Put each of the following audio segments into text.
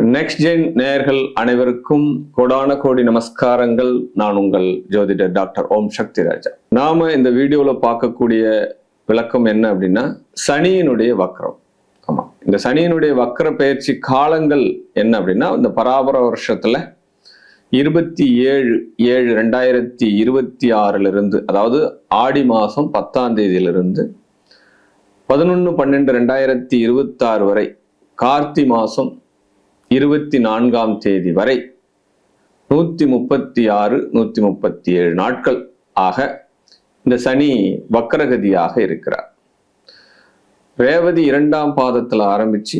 Next gen நேயர்கள் அனைவருக்கும் கோடான கோடி நமஸ்காரங்கள். நான் உங்கள் ஜோதிடர் டாக்டர் ஓம் சக்தி ராஜா. நாம இந்த வீடியோல பார்க்கக்கூடிய விளக்கம் என்ன அப்படின்னா, சனியினுடைய வக்ரம். ஆமா, இந்த சனியினுடைய வக்ர பயிற்சி காலங்கள் என்ன அப்படின்னா, இந்த பராபர வருஷத்துல 27/7/2026 அதாவது ஆடி மாசம் 10ஆம் தேதியிலிருந்து 11/12/2026 வரை, கார்த்தி மாசம் 24ஆம் தேதி வரை 136-137 நாட்கள் ஆக இந்த சனி வக்ரகதியாக இருக்கிறார். ரேவதி 2ஆம் பாதத்துல ஆரம்பிச்சு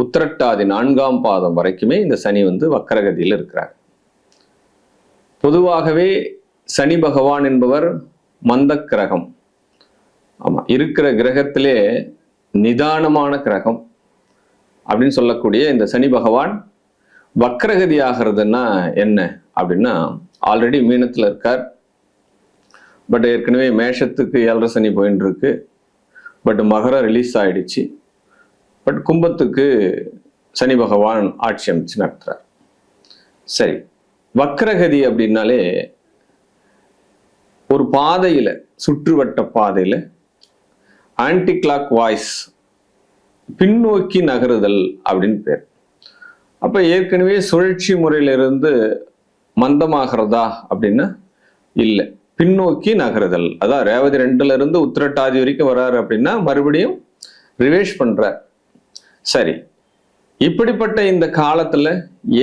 உத்திரட்டாதி 4ஆம் பாதம் வரைக்குமே இந்த சனி வக்ரகதியில் இருக்கிறார். பொதுவாகவே சனி பகவான் என்பவர் மந்த கிரகம். ஆமா, இருக்கிற கிரகத்திலே நிதானமான கிரகம் அப்படின்னு சொல்லக்கூடிய இந்த சனி பகவான் வக்ரகதி ஆகிறதுன்னா என்ன அப்படின்னா, ஆல்ரெடி மீனத்துல இருக்கார். பட் ஏற்கனவே மேஷத்துக்கு 7.5 சனி போயின்னு இருக்கு. பட் மகரம் ரிலீஸ் ஆயிடுச்சு. பட் கும்பத்துக்கு சனி பகவான் ஆட்சி அமைச்சு நடத்துறார். சரி, வக்ரகதி அப்படின்னாலே ஒரு பாதையில, சுற்றுவட்ட பாதையில ஆன்டி கிளாக் வாய்ஸ், பின்னோக்கி நகருதல் அப்படின்னு பேர். அப்ப ஏற்கனவே சுழற்சி முறையிலிருந்து மந்தமாகிறதா அப்படின்னா இல்லை, பின்னோக்கி நகருதல். அதான் ரேவதி 2ல இருந்து உத்திரட்டாதி வரைக்கும் வராரு அப்படின்னா மறுபடியும் ரிவேஷ் பண்றார். சரி, இப்படிப்பட்ட இந்த காலத்துல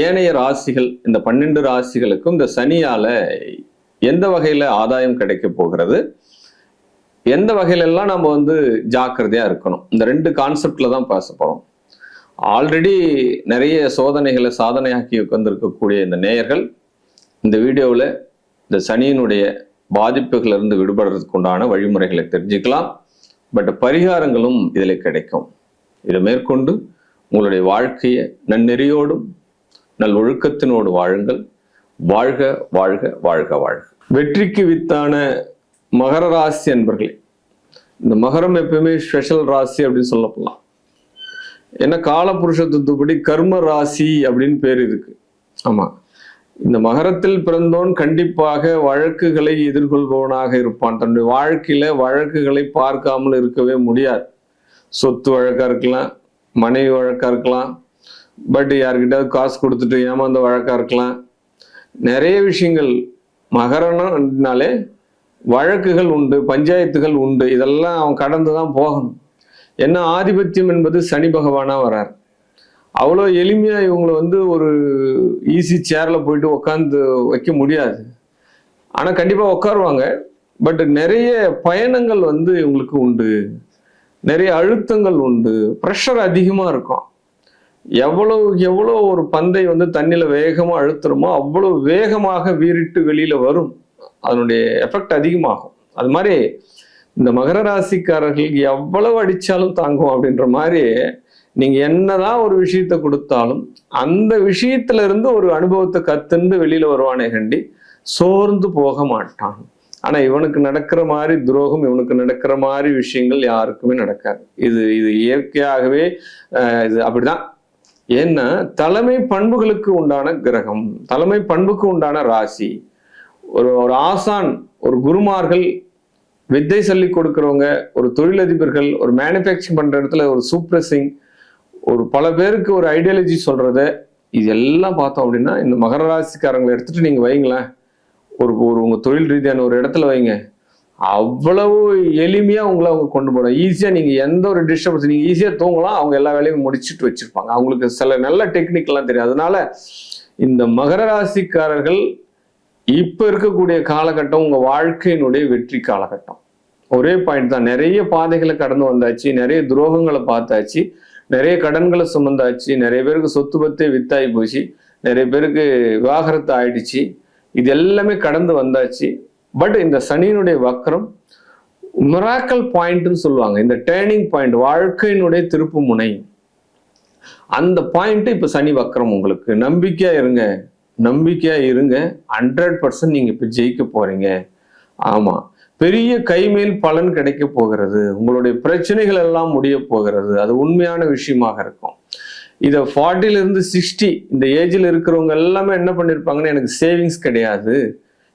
ஏனைய ராசிகள், இந்த 12 ராசிகளுக்கும் இந்த சனியால எந்த வகையில ஆதாயம் கிடைக்க போகிறது, எந்த வகையிலெல்லாம் நம்ம ஜாக்கிரதையா இருக்கணும், இந்த 2 கான்செப்ட்ல தான் பேச போறோம். ஆல்ரெடி நிறைய சோதனைகளை சாதனையாக்கி உட்கார்ந்திருக்கக்கூடிய இந்த நேயர்கள் இந்த வீடியோவில் இந்த சனியினுடைய பாதிப்புகள் இருந்து விடுபடுறதுக்கு உண்டான வழிமுறைகளை தெரிஞ்சுக்கலாம். பட் பரிகாரங்களும் இதில் கிடைக்கும். இதை மேற்கொண்டு உங்களுடைய வாழ்க்கையை நன்னெறியோடும் நல் ஒழுக்கத்தினோடு வாழுங்கள். வாழ்க வாழ்க வாழ்க வாழ்க. வெற்றிக்கு வித்தான மகர ராசி அன்பர்களே, இந்த மகரம் எப்பயுமே ஸ்பெஷல் ராசி அப்படின்னு சொல்லப்படலாம். ஏன்னா காலபுருஷ தத்துவப்படி கர்ம ராசி அப்படின்னு பேர் இருக்கு. ஆமா, இந்த மகரத்தில் பிறந்தோன் கண்டிப்பாக வழக்குகளை எதிர்கொள்பவனாக இருப்பான். தன்னுடைய வாழ்க்கையில வழக்குகளை பார்க்காமல் இருக்கவே முடியாது. சொத்து வழக்கா இருக்கலாம், மனைவி வழக்கா இருக்கலாம், பட் யார்கிட்ட காசு கொடுத்துட்டு ஏமாந்த வழக்கா இருக்கலாம். நிறைய விஷயங்கள் மகரம்னாலே வழக்குகள் உண்டு, பஞ்சாயத்துகள் உண்டு. இதெல்லாம் அவன் கடந்துதான் போகணும். என்ன ஆதிபத்தியம் என்பது சனி பகவானா வரார். அவ்வளோ எளிமையா இவங்களை ஒரு ஈஸி சேர்ல போயிட்டு உட்காந்து வைக்க முடியாது. ஆனா கண்டிப்பா உட்காருவாங்க. பட் நிறைய பயணங்கள் இவங்களுக்கு உண்டு, நிறைய அழுத்தங்கள் உண்டு, ப்ரெஷர் அதிகமா இருக்கும். எவ்வளோ ஒரு பந்தை தண்ணியில வேகமா அழுத்துறோமோ அவ்வளவு வேகமாக வீறிட்டு வெளியில வரும். அதனுடைய எஃபெக்ட் அதிகமாகும். அது மாதிரி இந்த மகர ராசிக்காரர்கள் எவ்வளவு அடிச்சாலும் தாங்கும் அப்படின்ற மாதிரி, நீங்க என்னதான் ஒரு விஷயத்த கொடுத்தாலும் அந்த விஷயத்துல இருந்து ஒரு அனுபவத்தை கத்துண்டு வெளியில வருவானே கண்டி சோர்ந்து போக மாட்டான். ஆனா இவனுக்கு நடக்கிற மாதிரி துரோகம், இவனுக்கு நடக்கிற மாதிரி விஷயங்கள் யாருக்குமே நடக்காது. இது இயற்கையாகவே இது அப்படிதான். ஏன்னா தலைமை பண்புகளுக்கு உண்டான கிரகம், தலைமை பண்புக்கு உண்டான ராசி. ஒரு ஆசான், ஒரு குருமார்கள், வித்தை சொல்லி கொடுக்கிறவங்க, ஒரு தொழிலதிபர்கள், ஒரு மேனுஃபேக்சரிங் பண்ற இடத்துல ஒரு சூப்ரஸிங், ஒரு பல பேருக்கு ஒரு ஐடியாலஜி சொல்றது, இதெல்லாம் பார்த்தோம் அப்படின்னா இந்த மகர ராசிக்காரங்களை எடுத்துட்டு நீங்க வைங்களேன், உங்க தொழில் ரீதியான ஒரு இடத்துல வைங்க, அவ்வளவு எளிமையா உங்களை அவங்க கொண்டு போகணும். ஈஸியா நீங்க எந்த ஒரு டிஸ்டர்பன்ஸ், நீங்க ஈஸியா தூங்கலாம். அவங்க எல்லா வேலையும் முடிச்சுட்டு வச்சிருப்பாங்க. அவங்களுக்கு சில நல்ல டெக்னிக் எல்லாம் தெரியும். அதனால இந்த மகர ராசிக்காரர்கள் இப்ப இருக்கக்கூடிய காலகட்டம் உங்க வாழ்க்கையினுடைய வெற்றி காலகட்டம். ஒரே பாயிண்ட் தான். நிறைய பாதைகளை கடந்து வந்தாச்சு, நிறைய துரோகங்களை பார்த்தாச்சு, நிறைய கடன்களை சுமந்தாச்சு, நிறைய பேருக்கு சொத்து பத்தே வித்தாகி போச்சு, நிறைய பேருக்கு விவாகரத்து ஆயிடுச்சு. இது எல்லாமே கடந்து வந்தாச்சு. பட் இந்த சனியினுடைய வக்ரம் மிராக்கல் பாயிண்ட்னு சொல்லுவாங்க. இந்த டேர்னிங் பாயிண்ட், வாழ்க்கையினுடைய திருப்பு முனை, அந்த பாயிண்ட் இப்ப சனி வக்ரம். உங்களுக்கு நம்பிக்கையா இருங்க, நம்பிக்கையா இருங்க. 100% நீங்க இப்ப ஜெயிக்க போறீங்க. ஆமா, பெரிய கைமேல் பலன் கிடைக்க போகிறது. உங்களுடைய பிரச்சனைகள் எல்லாம் முடிய போகிறது. அது உண்மையான விஷயமாக இருக்கும். இதை 40லேருந்து 60 இந்த ஏஜில் இருக்கிறவங்க எல்லாமே என்ன பண்ணியிருப்பாங்கன்னா, எனக்கு சேவிங்ஸ் கிடையாது,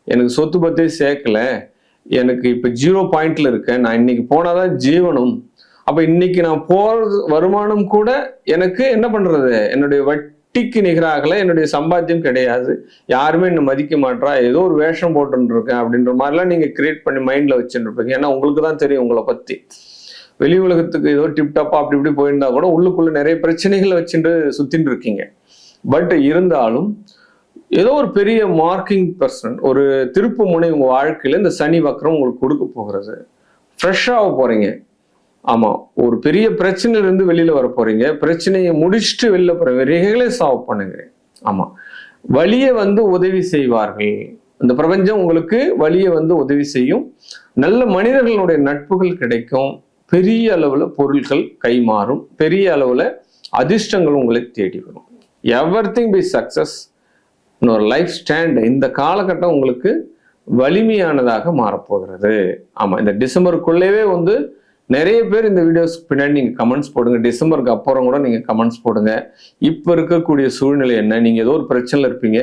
எனக்கு சொத்து பத்தே சேர்க்கல, எனக்கு இப்போ 0 பாயிண்ட்ல இருக்கேன், நான் இன்னைக்கு போனாதான் ஜீவனம், அப்ப இன்னைக்கு நான் போறது வருமானம் கூட எனக்கு என்ன பண்றது, என்னுடைய வட்டிக்கு நிகராகல, என்னுடைய சம்பாத்தியம் கிடையாது, யாருமே என்ன மதிக்க மாட்டா, ஏதோ ஒரு வேஷம் போட்டு இருக்கேன் அப்படின்ற மாதிரிலாம் நீங்க கிரியேட் பண்ணி மைண்ட்ல வச்சுட்டு இருப்பீங்க. ஏன்னா உங்களுக்கு தான் தெரியும் உங்களை பத்தி. வெளி உலகத்துக்கு ஏதோ டிப்டாப்பா அப்படி இப்படி போயிருந்தா கூட உள்ளுக்குள்ள நிறைய பிரச்சனைகளை வச்சுட்டு சுத்தின்னு இருக்கீங்க. பட் இருந்தாலும் ஏதோ ஒரு பெரிய மார்க்கிங் பர்சன், ஒரு திருப்பு முனை உங்க வாழ்க்கையில இந்த சனி வக்ரம் உங்களுக்கு கொடுக்க போகிறது. ஃப்ரெஷ்ஷாக போறீங்க. ஆமா, ஒரு பெரிய பிரச்சனையில இருந்து வெளியில வர போறீங்க. பிரச்சனையை முடிச்சுட்டு வெளியில போறீங்க. ரெகுலே சால்வ் பண்ணுங்க. ஆமா, வழியை உதவி செய்வார்கள். இந்த பிரபஞ்சம் உங்களுக்கு வழியை உதவி செய்யும். நல்ல மனிதர்களுடைய நட்புகள் கிடைக்கும். பெரிய அளவுல பொருட்கள் கைமாறும். பெரிய அளவுல அதிர்ஷ்டங்கள் உங்களை தேடி வரும். Everything B success. ஒரு லைஃப் ஸ்டாண்ட் இந்த காலகட்டம் உங்களுக்கு வலிமையானதாக மாறப்போகிறது. ஆமா, இந்த டிசம்பருக்குள்ளேவே நிறைய பேர் இந்த வீடியோஸ்க்கு பின்னாடி நீங்க கமெண்ட்ஸ் போடுங்க. டிசம்பருக்கு அப்புறம் கூட நீங்க கமெண்ட்ஸ் போடுங்க. இப்ப இருக்கக்கூடிய சூழ்நிலை என்ன, நீங்க ஏதோ ஒரு பிரச்சனைல இருப்பீங்க,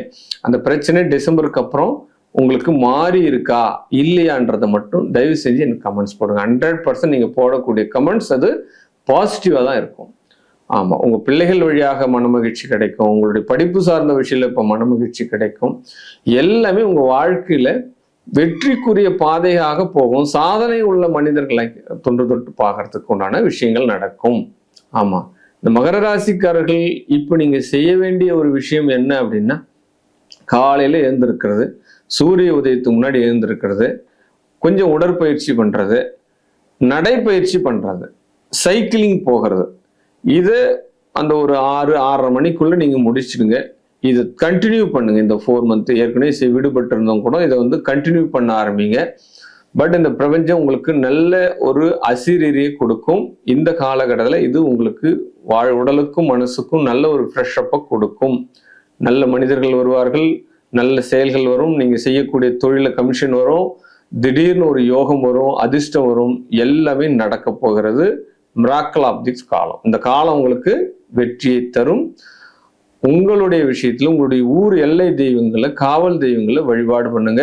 அந்த பிரச்சனை டிசம்பருக்கு அப்புறம் உங்களுக்கு மாறி இருக்கா இல்லையான்றதை மட்டும் தயவு செஞ்சு எனக்கு கமெண்ட்ஸ் போடுங்க. 100% நீங்க போடக்கூடிய கமெண்ட்ஸ் அது பாசிட்டிவா தான் இருக்கும். ஆமா, உங்க பிள்ளைகள் வழியாக மனமகிழ்ச்சி கிடைக்கும். உங்களுடைய படிப்பு சார்ந்த விஷயத்துல இப்ப மனமகிழ்ச்சி கிடைக்கும். எல்லாமே உங்க வாழ்க்கையில வெற்றிக்குரிய பாதையாக போகும். சாதனை உள்ள மனிதர்களை தொன்று தொட்டு பார்க்கறதுக்கு உண்டான விஷயங்கள் நடக்கும். ஆமா, இந்த மகர ராசிக்காரர்கள் இப்ப நீங்க செய்ய வேண்டிய ஒரு விஷயம் என்ன அப்படின்னா, காலையில எழுந்திருக்கிறது, சூரிய உதயத்துக்கு முன்னாடி எழுந்திருக்கிறது, கொஞ்சம் உடற்பயிற்சி பண்றது, நடைப்பயிற்சி பண்றது, சைக்கிளிங் போகிறது. இது அந்த ஒரு 6-6:30 மணிக்குள்ள நீங்க முடிச்சிடுங்க. இதை கண்டினியூ பண்ணுங்க. இந்த 4 மந்த் ஏற்கனவே விடுபட்டு இருந்தவங்க கூட இதை கண்டினியூ பண்ண ஆரம்பிங்க. பட் இந்த பிரபஞ்சம் உங்களுக்கு நல்ல ஒரு அசிரீரியை கொடுக்கும். இந்த காலகட்டத்தில் இது உங்களுக்கு உடலுக்கும் மனசுக்கும் நல்ல ஒரு ஃப்ரெஷ் அப்பை கொடுக்கும். நல்ல மனிதர்கள் வருவார்கள், நல்ல செயல்கள் வரும், நீங்க செய்யக்கூடிய தொழில கமிஷன் வரும், திடீர்னு ஒரு யோகம் வரும், அதிர்ஷ்டம் வரும், எல்லாமே நடக்க போகிறது. மிராக்கிள் ஆஃப் திஸ் காலம். இந்த காலம் உங்களுக்கு வெற்றியை தரும். உங்களுடைய விஷயத்துல உங்களுடைய ஊர் எல்லை தெய்வங்களை, காவல் தெய்வங்களை வழிபாடு பண்ணுங்க.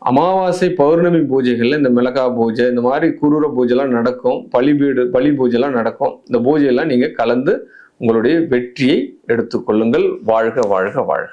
அமாவாசை பௌர்ணமி பூஜைகள்ல இந்த மிளகா பூஜை, இந்த மாதிரி குரூர பூஜைலாம் நடக்கும், பலி பூஜைலாம் நடக்கும். இந்த பூஜையெல்லாம் நீங்க கலந்து உங்களுடைய வெற்றியை எடுத்துக்கொள்ளுங்கள். வாழ்க வாழ்க வாழ்க.